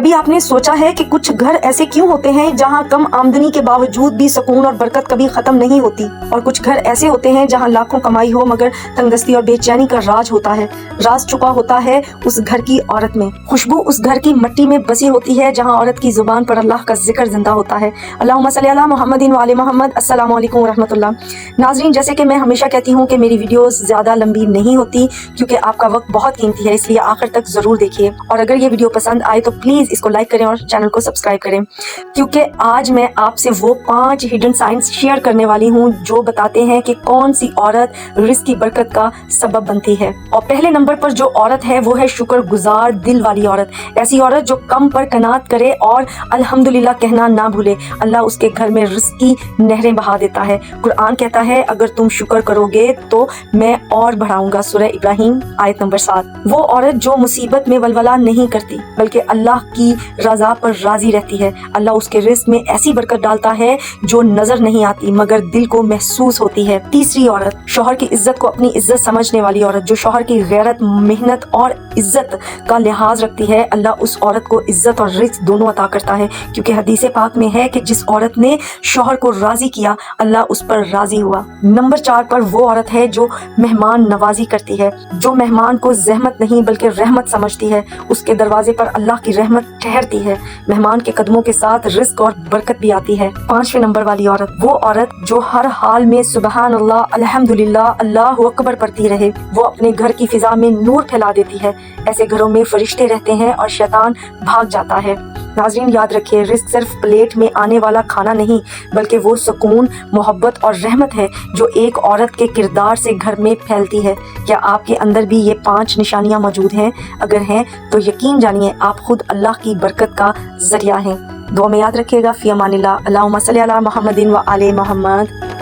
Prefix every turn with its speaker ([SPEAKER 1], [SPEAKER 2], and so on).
[SPEAKER 1] کبھی آپ نے سوچا ہے کہ کچھ گھر ایسے کیوں ہوتے ہیں جہاں کم آمدنی کے باوجود بھی سکون اور برکت کبھی ختم نہیں ہوتی، اور کچھ گھر ایسے ہوتے ہیں جہاں لاکھوں کمائی ہو مگر تنگستی اور بے چینی کا راج ہوتا ہے۔ راز چھپا ہوتا ہے اس گھر کی عورت میں، خوشبو اس گھر کی مٹی میں بسی ہوتی ہے جہاں عورت کی زبان پر اللہ کا ذکر زندہ ہوتا ہے۔ اللہم صلی علی محمد و آل محمد۔ السلام علیکم ورحمۃ اللہ۔ ناظرین، جیسے کہ میں ہمیشہ کہتی ہوں کہ میری ویڈیوز زیادہ لمبی نہیں ہوتی کیونکہ آپ کا وقت بہت قیمتی ہے، اس لیے آخر تک ضرور دیکھیے، اور اگر یہ ویڈیو پسند آئے تو پلیز اس کو لائک کریں اور چینل کو سبسکرائب کریں، کیونکہ آج میں آپ سے وہ 5 ہڈن سائنس شیئر کرنے والی ہوں جو بتاتے ہیں کہ کون سی عورت رزق کی برکت کا سبب بنتی ہے۔ اور پہلے نمبر پر جو عورت ہے وہ ہے شکر گزار دل والی عورت، ایسی عورت جو کم پر قناعت کرے اور الحمدللہ کہنا نہ بھولے۔ اللہ اس کے گھر میں رزق کی نہریں بہا دیتا ہے۔ قرآن کہتا ہے اگر تم شکر کرو گے تو میں اور بڑھاؤں گا، سورہ ابراہیم آیت نمبر 7۔ وہ عورت جو مصیبت میں ولولہ نہیں کرتی بلکہ اللہ کی رضا پر راضی رہتی ہے، اللہ اس کے رزق میں ایسی برکت ڈالتا ہے جو نظر نہیں آتی مگر دل کو محسوس ہوتی ہے۔ تیسری عورت، شوہر کی عزت کو اپنی عزت سمجھنے والی عورت، جو شوہر کی غیرت، محنت اور عزت کا لحاظ رکھتی ہے، اللہ اس عورت کو عزت اور رزق دونوں عطا کرتا ہے، کیونکہ حدیث پاک میں ہے کہ جس عورت نے شوہر کو راضی کیا اللہ اس پر راضی ہوا۔ نمبر 4 پر وہ عورت ہے جو مہمان نوازی کرتی ہے، جو مہمان کو زحمت نہیں بلکہ رحمت سمجھتی ہے، اس کے دروازے پر اللہ کی رحمت ٹھہرتی ہے، مہمان کے قدموں کے ساتھ رزق اور برکت بھی آتی ہے۔ 5ویں نمبر والی عورت، وہ عورت جو ہر حال میں سبحان اللہ، الحمدللہ، اللہ اکبر پڑھتی رہے، وہ اپنے گھر کی فضا میں نور پھیلا دیتی ہے، ایسے گھروں میں فرشتے رہتے ہیں اور شیطان بھاگ جاتا ہے۔ ناظرین یاد رکھیے، رزق صرف پلیٹ میں آنے والا کھانا نہیں بلکہ وہ سکون، محبت اور رحمت ہے جو ایک عورت کے کردار سے گھر میں پھیلتی ہے۔ کیا آپ کے اندر بھی یہ 5 نشانیاں موجود ہیں؟ اگر ہیں تو یقین جانیے آپ خود اللہ کی برکت کا ذریعہ ہیں۔ دعا میں یاد رکھیے گا۔ فی امان اللہ۔ اللہم صلی علی محمد و آل محمد۔